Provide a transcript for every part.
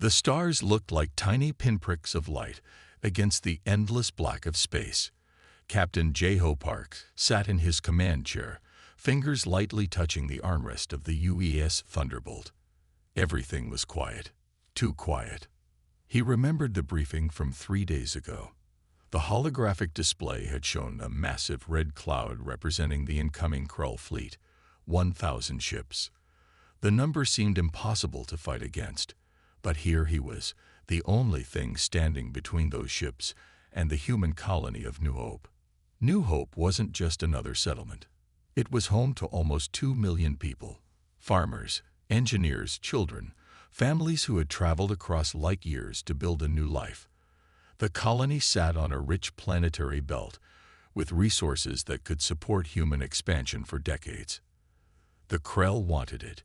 The stars looked like tiny pinpricks of light against the endless black of space. Captain J-Ho Park sat in his command chair, fingers lightly touching the armrest of the UES Thunderbolt. Everything was quiet. Too quiet. He remembered the briefing from 3 days ago. The holographic display had shown a massive red cloud representing the incoming Krull fleet, 1,000 ships. The number seemed impossible to fight against, but here he was, the only thing standing between those ships and the human colony of New Hope. New Hope wasn't just another settlement. It was home to almost 2 million people, farmers, engineers, children, families who had traveled across light years to build a new life. The colony sat on a rich planetary belt with resources that could support human expansion for decades. The Krell wanted it,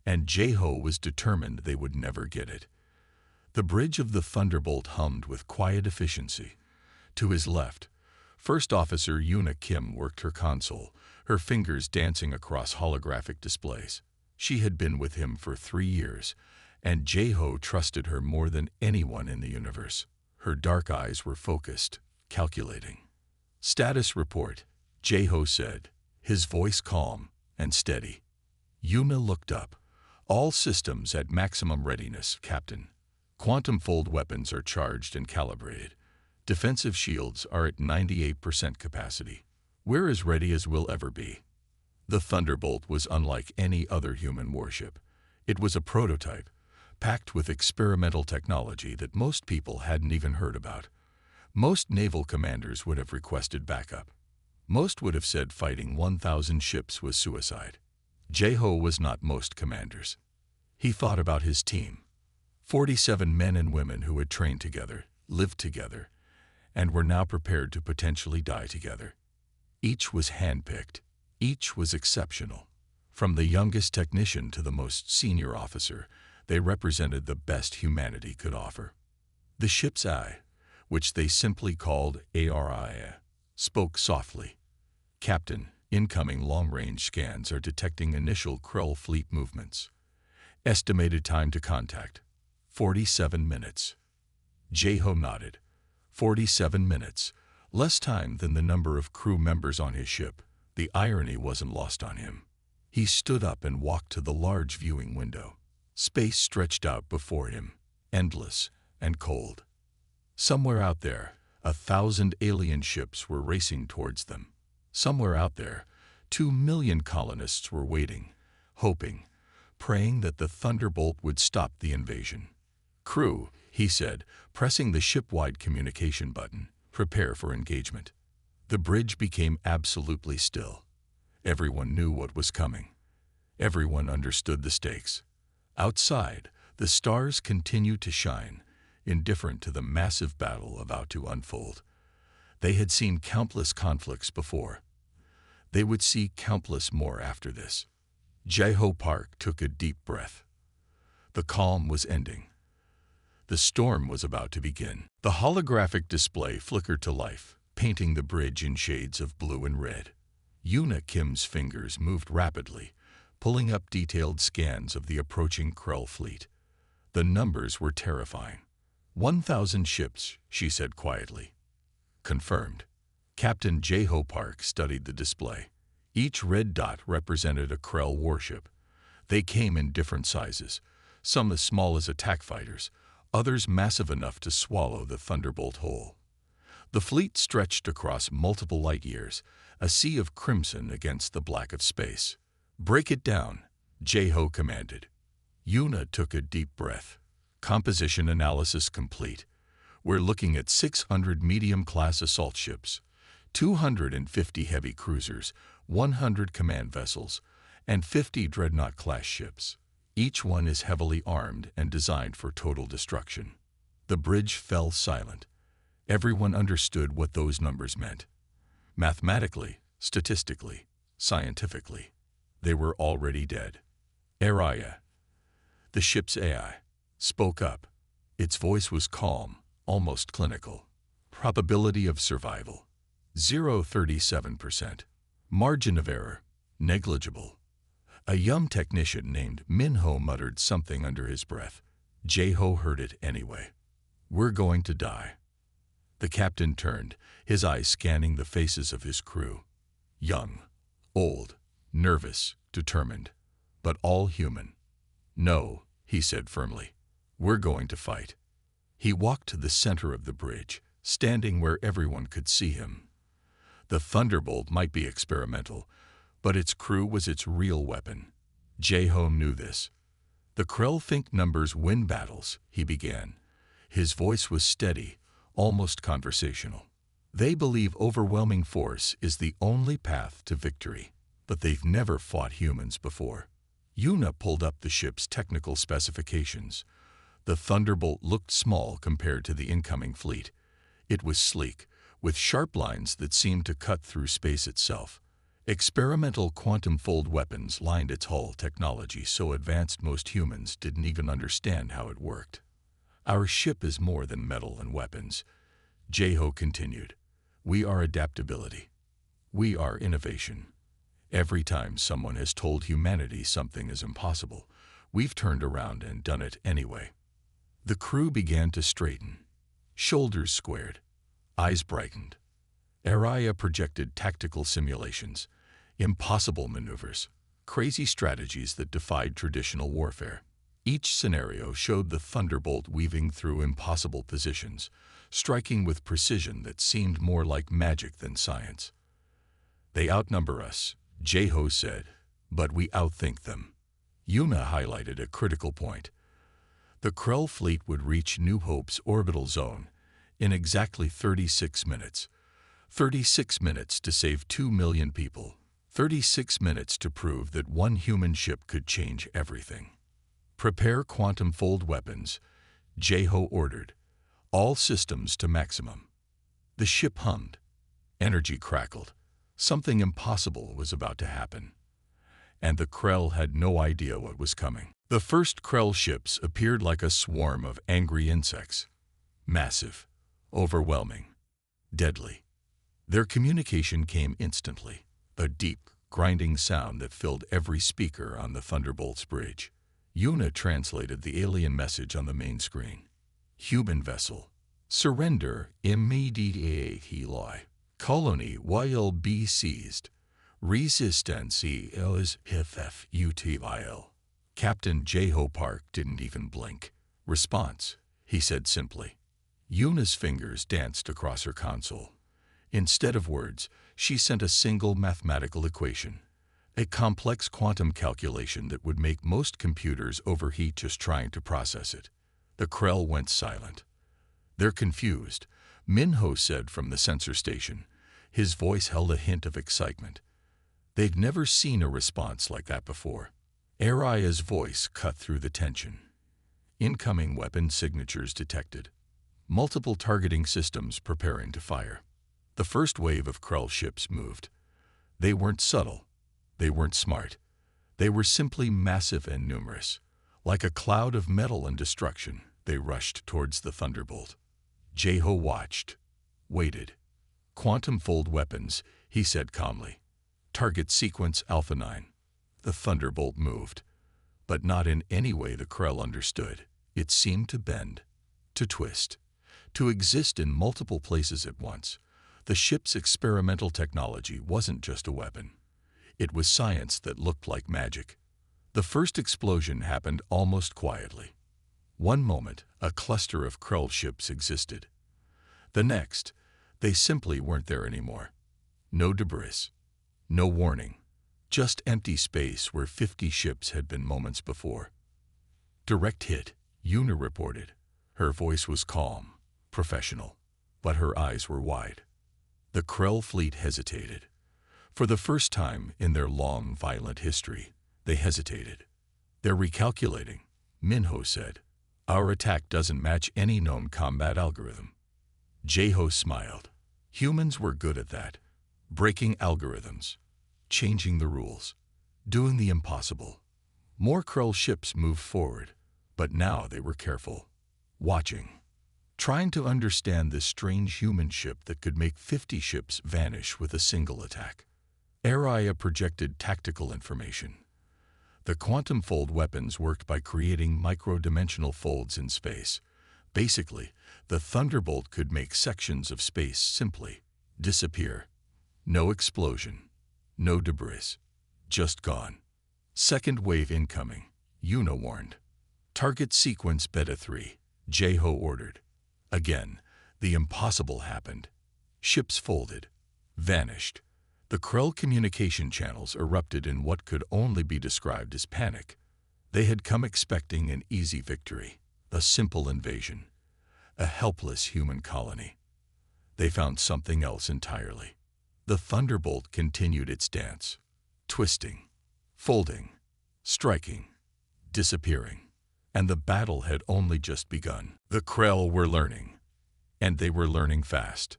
and J-Ho was determined they would never get it. The bridge of the Thunderbolt hummed with quiet efficiency. To his left, First Officer Yuna Kim worked her console, her fingers dancing across holographic displays. She had been with him for 3 years, and J-Ho trusted her more than anyone in the universe. Her dark eyes were focused, calculating. "Status report," J-Ho said, his voice calm and steady. Yuna looked up. "All systems at maximum readiness, Captain. Quantum fold weapons are charged and calibrated. Defensive shields are at 98% capacity. We're as ready as we'll ever be." The Thunderbolt was unlike any other human warship. It was a prototype, packed with experimental technology that most people hadn't even heard about. Most naval commanders would have requested backup. Most would have said fighting 1,000 ships was suicide. J-Ho was not most commanders. He thought about his team. 47 men and women who had trained together, lived together, and were now prepared to potentially die together. Each was handpicked. Each was exceptional. From the youngest technician to the most senior officer, they represented the best humanity could offer. The ship's eye, which they simply called ARI, spoke softly. "Captain, incoming long-range scans are detecting initial Krull fleet movements. Estimated time to contact, 47 minutes. J-Ho nodded. 47 minutes, less time than the number of crew members on his ship. The irony wasn't lost on him. He stood up and walked to the large viewing window. Space stretched out before him, endless and cold. Somewhere out there, 1,000 alien ships were racing towards them. Somewhere out there, 2 million colonists were waiting, hoping, praying that the Thunderbolt would stop the invasion. "Crew," he said, pressing the ship-wide communication button, "prepare for engagement." The bridge became absolutely still. Everyone knew what was coming. Everyone understood the stakes. Outside, the stars continued to shine, indifferent to the massive battle about to unfold. They had seen countless conflicts before. They would see countless more after this. J-Ho Park took a deep breath. The calm was ending. The storm was about to begin. The holographic display flickered to life, painting the bridge in shades of blue and red. Yuna Kim's fingers moved rapidly, pulling up detailed scans of the approaching Krull fleet. The numbers were terrifying. 1,000 ships, she said quietly. Confirmed. Captain J-Ho Park studied the display. Each red dot represented a Krull warship. They came in different sizes, some as small as attack fighters, others massive enough to swallow the Thunderbolt whole. The fleet stretched across multiple light years, a sea of crimson against the black of space. "Break it down," J-Ho commanded. Yuna took a deep breath. "Composition analysis complete. We're looking at 600 medium-class assault ships, 250 heavy cruisers, 100 command vessels, and 50 dreadnought-class ships. Each one is heavily armed and designed for total destruction." The bridge fell silent. Everyone understood what those numbers meant. Mathematically, statistically, scientifically, they were already dead. "Araya," the ship's AI, spoke up. Its voice was calm, almost clinical. "Probability of survival, 0.37%. Margin of error, negligible." A young technician named Minho muttered something under his breath. Jeho heard it anyway. "We're going to die." The captain turned, his eyes scanning the faces of his crew. Young, old, nervous, determined, but all human. "No," he said firmly. "We're going to fight." He walked to the center of the bridge, standing where everyone could see him. The Thunderbolt might be experimental, but its crew was its real weapon. Jeho knew this. "The Krell think numbers win battles," he began. His voice was steady, almost conversational. "They believe overwhelming force is the only path to victory, but they've never fought humans before." Yuna pulled up the ship's technical specifications. The Thunderbolt looked small compared to the incoming fleet. It was sleek, with sharp lines that seemed to cut through space itself. Experimental quantum-fold weapons lined its hull, technology so advanced most humans didn't even understand how it worked. "Our ship is more than metal and weapons," Jeho continued. "We are adaptability. We are innovation. Every time someone has told humanity something is impossible, we've turned around and done it anyway." The crew began to straighten. Shoulders squared. Eyes brightened. Araya projected tactical simulations, impossible maneuvers, crazy strategies that defied traditional warfare. Each scenario showed the Thunderbolt weaving through impossible positions, striking with precision that seemed more like magic than science. "They outnumber us," Jeho said, "but we outthink them." Yuna highlighted a critical point. The Krell fleet would reach New Hope's orbital zone in exactly 36 minutes. 36 minutes to save 2 million people. 36 minutes to prove that one human ship could change everything. "Prepare quantum-fold weapons," Jeho ordered. "All systems to maximum." The ship hummed. Energy crackled. Something impossible was about to happen. And the Krell had no idea what was coming. The first Krell ships appeared like a swarm of angry insects. Massive, overwhelming, deadly. Their communication came instantly, a deep, grinding sound that filled every speaker on the Thunderbolt's bridge. Yuna translated the alien message on the main screen. "Human vessel. Surrender immediately. Colony will be seized. Resistance is HFY." Captain Jeho Park didn't even blink. "Response," he said simply. Yuna's fingers danced across her console. Instead of words, she sent a single mathematical equation, a complex quantum calculation that would make most computers overheat just trying to process it. The Krell went silent. "They're confused," Minho said from the sensor station. His voice held a hint of excitement. They'd never seen a response like that before. Araya's voice cut through the tension. "Incoming weapon signatures detected. Multiple targeting systems preparing to fire." The first wave of Krell ships moved. They weren't subtle. They weren't smart. They were simply massive and numerous. Like a cloud of metal and destruction, they rushed towards the Thunderbolt. Jeho watched, waited. "Quantum-fold weapons," he said calmly. "Target sequence Alpha 9. The Thunderbolt moved, but not in any way the Krell understood. It seemed to bend, to twist, to exist in multiple places at once. The ship's experimental technology wasn't just a weapon. It was science that looked like magic. The first explosion happened almost quietly. One moment, a cluster of Krell ships existed. The next, they simply weren't there anymore. No debris, no warning, just empty space where 50 ships had been moments before. "Direct hit," Yuna reported. Her voice was calm, professional, but her eyes were wide. The Krell fleet hesitated. For the first time in their long, violent history, they hesitated. "They're recalculating," Minho said. "Our attack doesn't match any known combat algorithm." Jeho smiled. Humans were good at that. Breaking algorithms, changing the rules, doing the impossible. More Krell ships moved forward, but now they were careful, watching, trying to understand this strange human ship that could make 50 ships vanish with a single attack. Araya projected tactical information. The quantum fold weapons worked by creating micro-dimensional folds in space. Basically, the Thunderbolt could make sections of space simply disappear. No explosion, no debris, just gone. Second wave incoming, Una warned. Target sequence Beta 3, Jeho ordered. Again, the impossible happened. Ships folded, vanished. The Krell communication channels erupted in what could only be described as panic. They had come expecting an easy victory, a simple invasion, a helpless human colony. They found something else entirely. The Thunderbolt continued its dance, twisting, folding, striking, disappearing. And the battle had only just begun. The Krell were learning, and they were learning fast.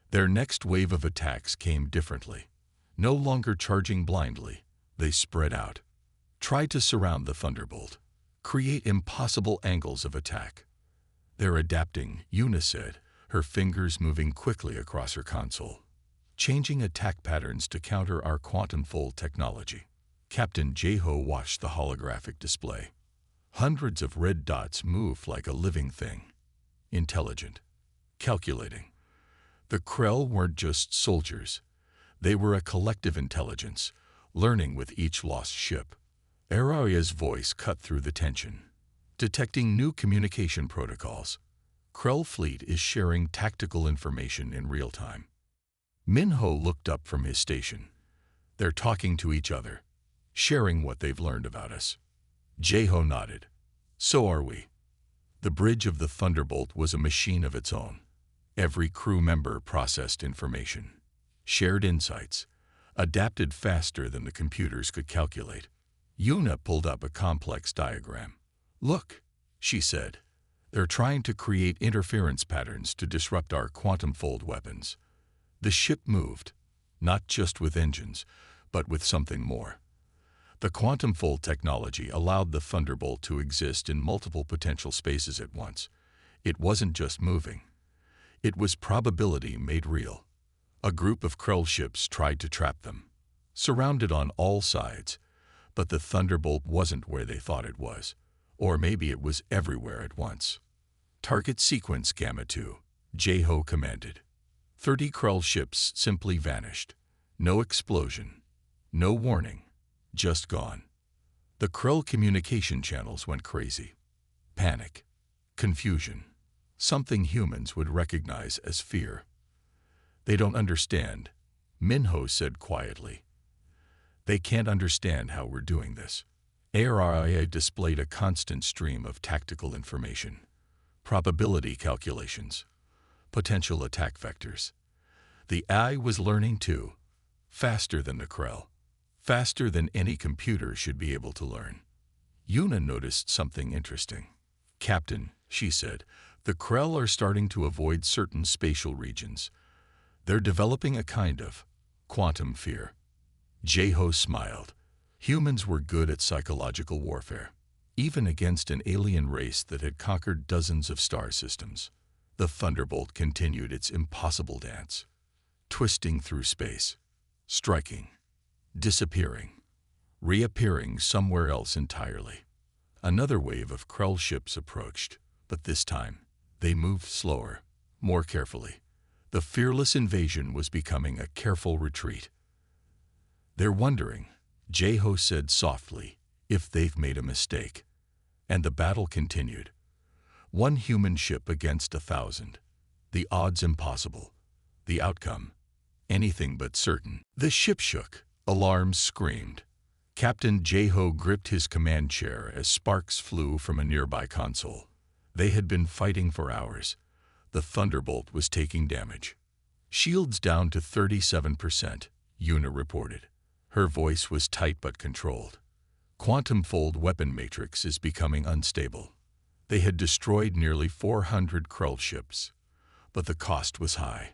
Their next wave of attacks came differently. No longer charging blindly, they spread out, tried to surround the Thunderbolt, create impossible angles of attack. They're adapting, Una said, her fingers moving quickly across her console, changing attack patterns to counter our quantum fold technology. Captain Jeho watched the holographic display. Hundreds of red dots moved like a living thing, intelligent, calculating. The Krell weren't just soldiers. They were a collective intelligence, learning with each lost ship. Araya's voice cut through the tension, detecting new communication protocols. Krell fleet is sharing tactical information in real time. Minho looked up from his station. They're talking to each other, sharing what they've learned about us. Jeho nodded. So are we. The bridge of the Thunderbolt was a machine of its own. Every crew member processed information, shared insights, adapted faster than the computers could calculate. Una pulled up a complex diagram. Look, she said. They're trying to create interference patterns to disrupt our quantum fold weapons. The ship moved, not just with engines, but with something more. The quantum fold technology allowed the Thunderbolt to exist in multiple potential spaces at once. It wasn't just moving. It was probability made real. A group of Krell ships tried to trap them, surrounded on all sides, but the Thunderbolt wasn't where they thought it was. Or maybe it was everywhere at once. Target sequence Gamma 2, Jeho commanded. 30 Krell ships simply vanished. No explosion, no warning. Just gone. The Krell communication channels went crazy. Panic, confusion, something humans would recognize as fear. They don't understand, Minho said quietly. They can't understand how we're doing this. ARIA displayed a constant stream of tactical information, probability calculations, potential attack vectors. The AI was learning too, faster than the Krell. Faster than any computer should be able to learn. Una noticed something interesting. Captain, she said, the Krell are starting to avoid certain spatial regions. They're developing a kind of quantum fear. Jeho smiled. Humans were good at psychological warfare, even against an alien race that had conquered dozens of star systems. The Thunderbolt continued its impossible dance, twisting through space, striking, disappearing, reappearing somewhere else entirely. Another wave of Krell ships approached, but this time, they moved slower, more carefully. The fearless invasion was becoming a careful retreat. They're wondering, Jeho said softly, if they've made a mistake. And the battle continued. 1 human ship against 1,000. The odds impossible. The outcome, anything but certain. The ship shook. Alarms screamed. Captain Jeho gripped his command chair as sparks flew from a nearby console. They had been fighting for hours. The Thunderbolt was taking damage. Shields down to 37%, Una reported. Her voice was tight but controlled. Quantum fold weapon matrix is becoming unstable. They had destroyed nearly 400 Krell ships, but the cost was high.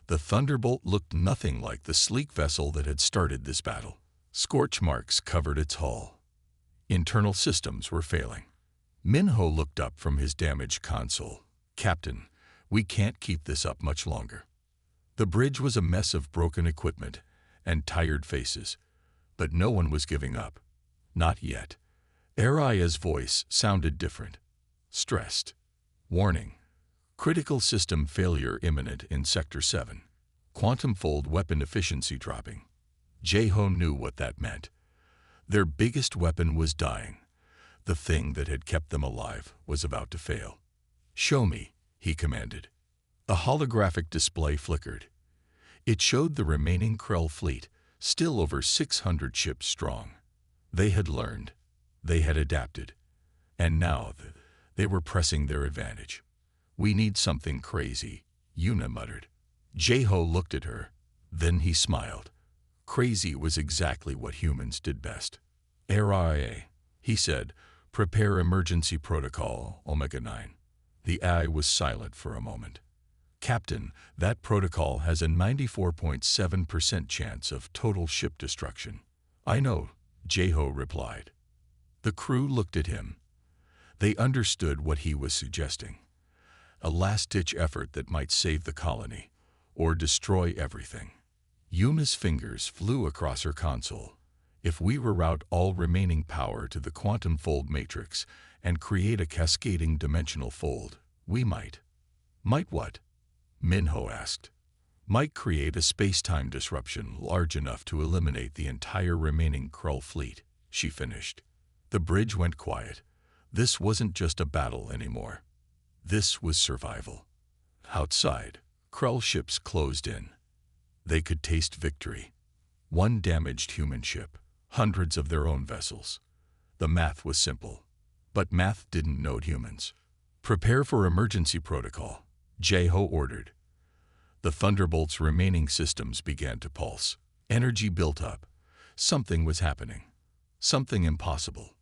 The Thunderbolt looked nothing like the sleek vessel that had started this battle. Scorch marks covered its hull. Internal systems were failing. Minho looked up from his damaged console. Captain, we can't keep this up much longer. The bridge was a mess of broken equipment and tired faces, but no one was giving up. Not yet. Araya's voice sounded different. Stressed. Warning. Critical system failure imminent in Sector 7. Quantum fold weapon efficiency dropping. Jeho knew what that meant. Their biggest weapon was dying. The thing that had kept them alive was about to fail. "Show me," he commanded. A holographic display flickered. It showed the remaining Krell fleet, still over 600 ships strong. They had learned. They had adapted. And now they were pressing their advantage. "We need something crazy," Yuna muttered. Jeho looked at her. Then he smiled. Crazy was exactly what humans did best. "Araya," he said, "prepare emergency protocol, Omega-9." The AI was silent for a moment. "Captain, that protocol has a 94.7% chance of total ship destruction." "I know," Jeho replied. The crew looked at him. They understood what he was suggesting. A last-ditch effort that might save the colony, or destroy everything. Yuna's fingers flew across her console. "If we reroute all remaining power to the quantum fold matrix and create a cascading dimensional fold, we might." "Might what?" Minho asked. "Might create a space-time disruption large enough to eliminate the entire remaining Krull fleet," she finished. The bridge went quiet. This wasn't just a battle anymore. This was survival. Outside, Krull ships closed in. They could taste victory. One damaged human ship, hundreds of their own vessels. The math was simple. But math didn't note humans. "Prepare for emergency protocol," Jeho ordered. The Thunderbolt's remaining systems began to pulse. Energy built up. Something was happening. Something impossible.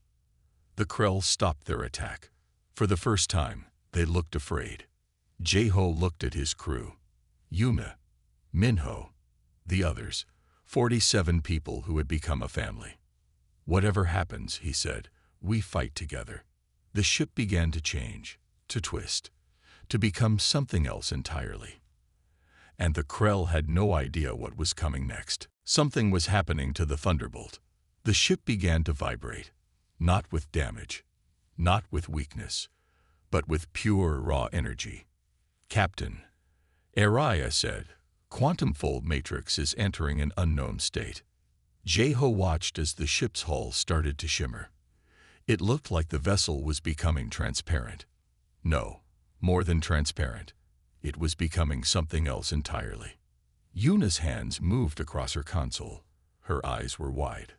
The Krell stopped their attack. For the first time, they looked afraid. Jeho looked at his crew. Yuna, Minho, the others, 47 people who had become a family. "Whatever happens," he said, "we fight together." The ship began to change, to twist, to become something else entirely. And the Krell had no idea what was coming next. Something was happening to the Thunderbolt. The ship began to vibrate, not with damage, not with weakness, but with pure raw energy. "Captain," Araya said, "Quantum fold matrix is entering an unknown state." Jeho watched as the ship's hull started to shimmer. It looked like the vessel was becoming transparent. No, more than transparent. It was becoming something else entirely. Yuna's hands moved across her console. Her eyes were wide.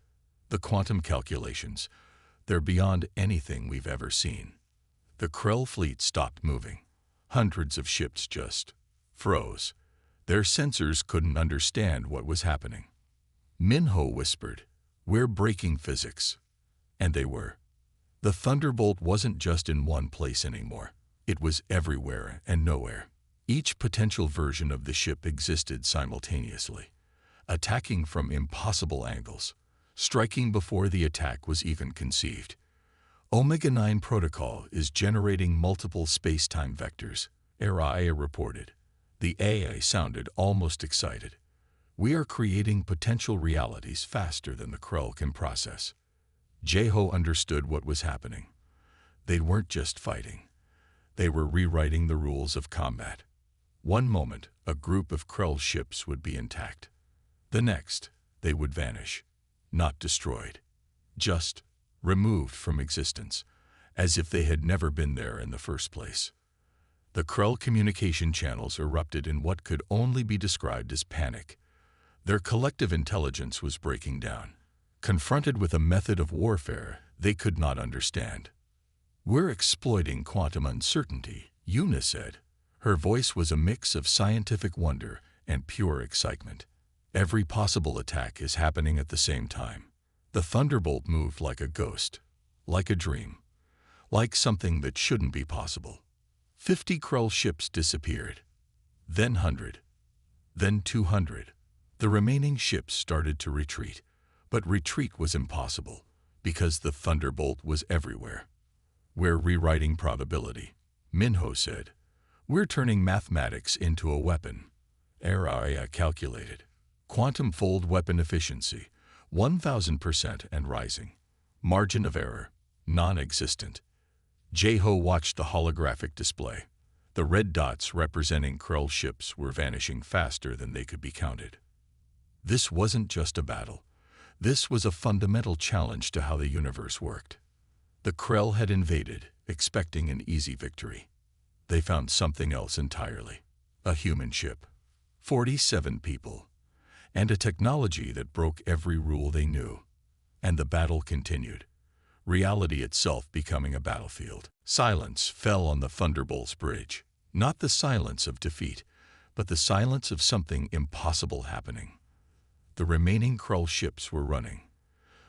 "The quantum calculations, they're beyond anything we've ever seen." The Krell fleet stopped moving. Hundreds of ships just froze. Their sensors couldn't understand what was happening. Minho whispered, "We're breaking physics." And they were. The Thunderbolt wasn't just in one place anymore. It was everywhere and nowhere. Each potential version of the ship existed simultaneously, attacking from impossible angles, striking before the attack was even conceived. "Omega-9 protocol is generating multiple space-time vectors," Araya reported. The AI sounded almost excited. "We are creating potential realities faster than the Krull can process." Jeho understood what was happening. They weren't just fighting. They were rewriting the rules of combat. One moment, a group of Krull ships would be intact. The next, they would vanish. Not destroyed. Just removed from existence, as if they had never been there in the first place. The Krull communication channels erupted in what could only be described as panic. Their collective intelligence was breaking down. Confronted with a method of warfare they could not understand. "We're exploiting quantum uncertainty," Yuna said. Her voice was a mix of scientific wonder and pure excitement. "Every possible attack is happening at the same time." The Thunderbolt moved like a ghost, like a dream, like something that shouldn't be possible. 50 Krull ships disappeared, then 100, then 200. The remaining ships started to retreat, but retreat was impossible because the Thunderbolt was everywhere. "We're rewriting probability," Minho said. "We're turning mathematics into a weapon." Araya calculated. Quantum fold weapon efficiency, 1,000% and rising. Margin of error, non-existent. Jeho watched the holographic display. The red dots representing Krell ships were vanishing faster than they could be counted. This wasn't just a battle. This was a fundamental challenge to how the universe worked. The Krell had invaded, expecting an easy victory. They found something else entirely. A human ship, 47 people, and a technology that broke every rule they knew. And the battle continued, reality itself becoming a battlefield. Silence fell on the Thunderbolt's bridge. Not the silence of defeat, but the silence of something impossible happening. The remaining Krell ships were running,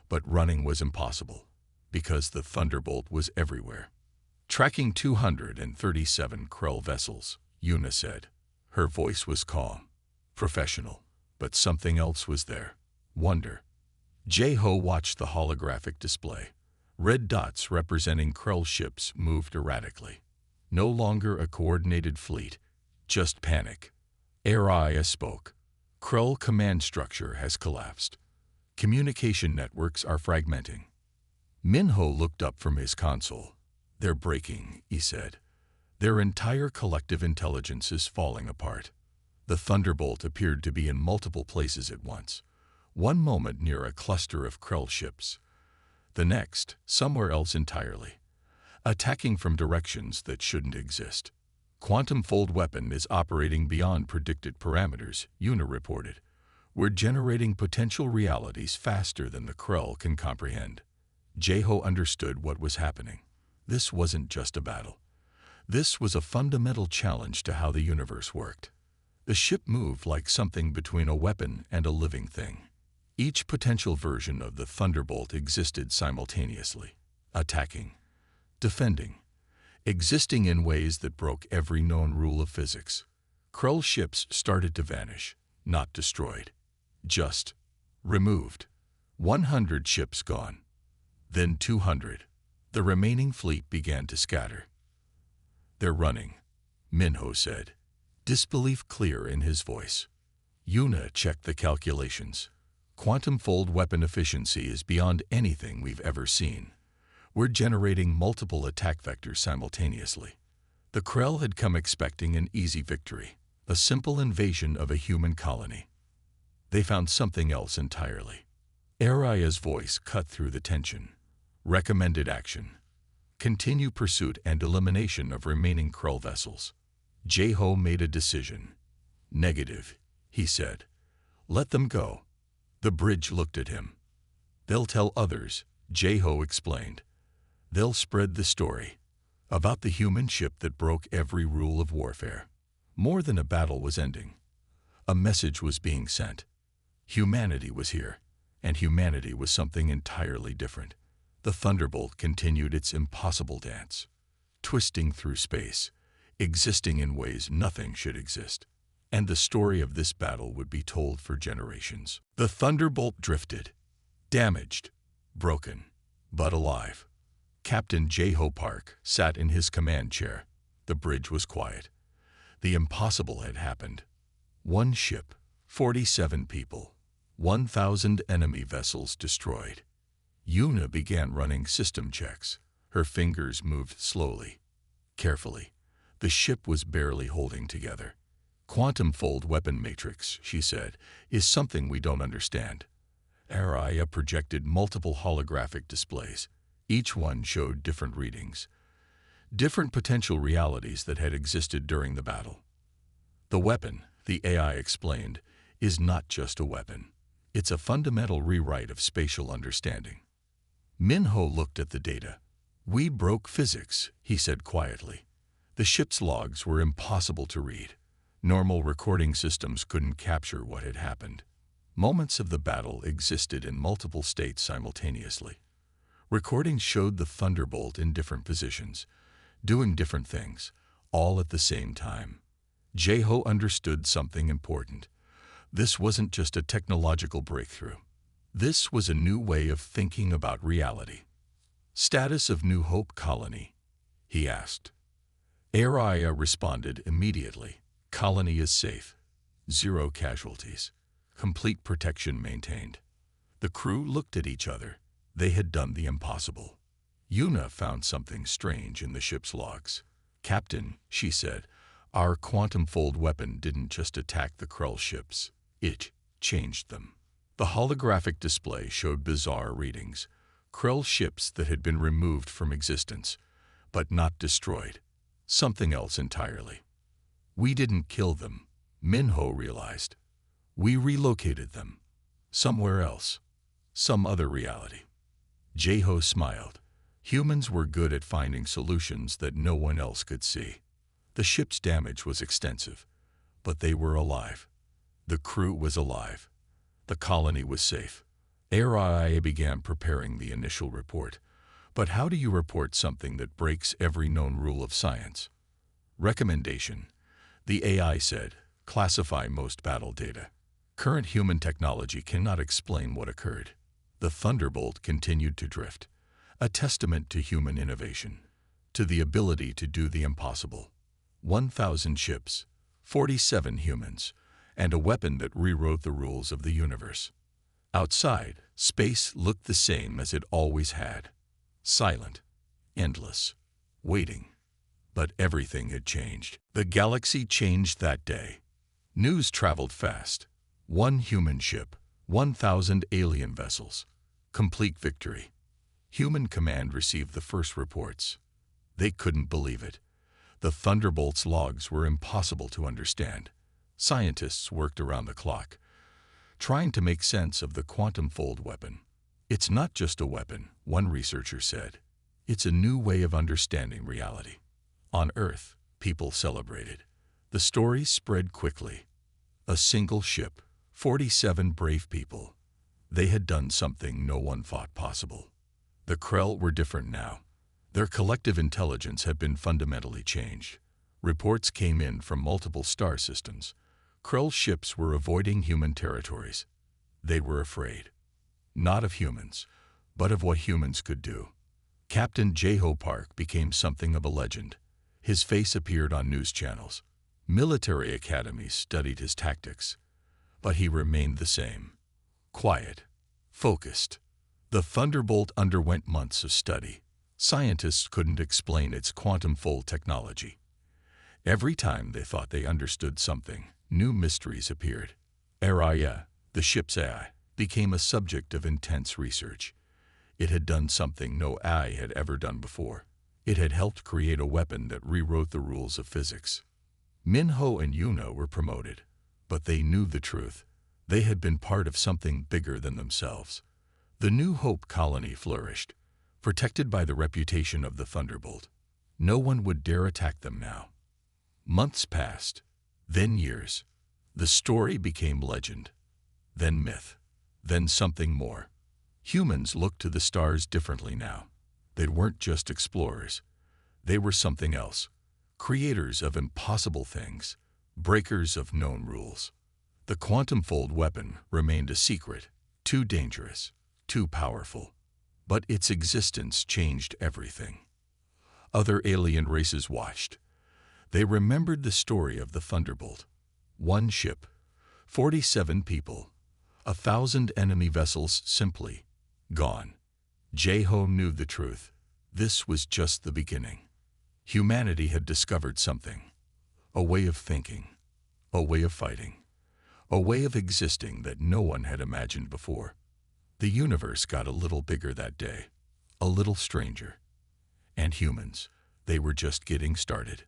but running was impossible, because the Thunderbolt was everywhere. Tracking 237 Krell vessels, Yuna said. Her voice was calm, professional, but something else was there. Wonder. Jeho watched the holographic display. Red dots representing Krell ships moved erratically. No longer a coordinated fleet, just panic. Araya spoke. Krell command structure has collapsed. Communication networks are fragmenting. Minho looked up from his console. They're breaking, he said. Their entire collective intelligence is falling apart. The Thunderbolt appeared to be in multiple places at once. One moment near a cluster of Krell ships. The next, somewhere else entirely. Attacking from directions that shouldn't exist. Quantum fold weapon is operating beyond predicted parameters, Yuna reported. We're generating potential realities faster than the Krell can comprehend. Jeho understood what was happening. This wasn't just a battle. This was a fundamental challenge to how the universe worked. The ship moved like something between a weapon and a living thing. Each potential version of the Thunderbolt existed simultaneously, attacking, defending, existing in ways that broke every known rule of physics. Krell ships started to vanish, not destroyed, just removed. 100 ships gone, then 200. The remaining fleet began to scatter. They're running, Minho said, disbelief clear in his voice. Yuna checked the calculations. Quantum fold weapon efficiency is beyond anything we've ever seen. We're generating multiple attack vectors simultaneously. The Krell had come expecting an easy victory, a simple invasion of a human colony. They found something else entirely. Araya's voice cut through the tension. Recommended action. Continue pursuit and elimination of remaining Krell vessels. Jeho made a decision. Negative, he said. Let them go. The bridge looked at him. They'll tell others, Jeho explained. They'll spread the story about the human ship that broke every rule of warfare. More than a battle was ending. A message was being sent. Humanity was here, and humanity was something entirely different. The Thunderbolt continued its impossible dance, twisting through space, existing in ways nothing should exist. And the story of this battle would be told for generations. The Thunderbolt drifted, damaged, broken, but alive. Captain Jeho Park sat in his command chair. The bridge was quiet. The impossible had happened. One ship, 47 people, 1,000 enemy vessels destroyed. Yuna began running system checks. Her fingers moved slowly, carefully. The ship was barely holding together. Quantum fold weapon matrix, she said, is something we don't understand. Araya projected multiple holographic displays. Each one showed different readings, different potential realities that had existed during the battle. The weapon, the AI explained, is not just a weapon. It's a fundamental rewrite of spatial understanding. Minho looked at the data. We broke physics, he said quietly. The ship's logs were impossible to read. Normal recording systems couldn't capture what had happened. Moments of the battle existed in multiple states simultaneously. Recordings showed the Thunderbolt in different positions, doing different things, all at the same time. Jeho understood something important. This wasn't just a technological breakthrough. This was a new way of thinking about reality. Status of New Hope Colony, he asked. Araya responded immediately. Colony is safe. 0 casualties. Complete protection maintained. The crew looked at each other. They had done the impossible. Yuna found something strange in the ship's logs. "Captain," she said, "our quantum-fold weapon didn't just attack the Krell ships. It changed them." The holographic display showed bizarre readings. Krell ships that had been removed from existence, but not destroyed. Something else entirely. "We didn't kill them," Minho realized. "We relocated them. Somewhere else. Some other reality." Jeho smiled. Humans were good at finding solutions that no one else could see. The ship's damage was extensive, but they were alive. The crew was alive. The colony was safe. HFY began preparing the initial report. But how do you report something that breaks every known rule of science? Recommendation. The AI said, classify most battle data. Current human technology cannot explain what occurred. The Thunderbolt continued to drift, a testament to human innovation, to the ability to do the impossible. 1,000 ships, 47 humans, and a weapon that rewrote the rules of the universe. Outside, space looked the same as it always had. Silent, endless, waiting. But everything had changed. The galaxy changed that day. News traveled fast. 1 human ship, 1,000 alien vessels. Complete victory. Human command received the first reports. They couldn't believe it. The Thunderbolt's logs were impossible to understand. Scientists worked around the clock, trying to make sense of the quantum-fold weapon. "It's not just a weapon," one researcher said. "It's a new way of understanding reality." On Earth, people celebrated. The story spread quickly. A single ship, 47 brave people. They had done something no one thought possible. The Krell were different now. Their collective intelligence had been fundamentally changed. Reports came in from multiple star systems. Krell ships were avoiding human territories. They were afraid. Not of humans, but of what humans could do. Captain Jeho Park became something of a legend. His face appeared on news channels. Military academies studied his tactics. But he remained the same. Quiet. Focused. The Thunderbolt underwent months of study. Scientists couldn't explain its quantum-fold technology. Every time they thought they understood something, new mysteries appeared. Araya, the ship's AI, became a subject of intense research. It had done something no AI had ever done before. It had helped create a weapon that rewrote the rules of physics. Minho and Yuna were promoted, but they knew the truth. They had been part of something bigger than themselves. The New Hope colony flourished, protected by the reputation of the Thunderbolt. No one would dare attack them now. Months passed, then years. The story became legend, then myth, then something more. Humans looked to the stars differently now. They weren't just explorers. They were something else. Creators of impossible things, breakers of known rules. The quantum-fold weapon remained a secret, too dangerous, too powerful. But its existence changed everything. Other alien races watched. They remembered the story of the Thunderbolt. 1 ship, 47 people, 1,000 enemy vessels simply gone. Jeho knew the truth. This was just the beginning. Humanity had discovered something. A way of thinking. A way of fighting. A way of existing that no one had imagined before. The universe got a little bigger that day. A little stranger. And humans, they were just getting started.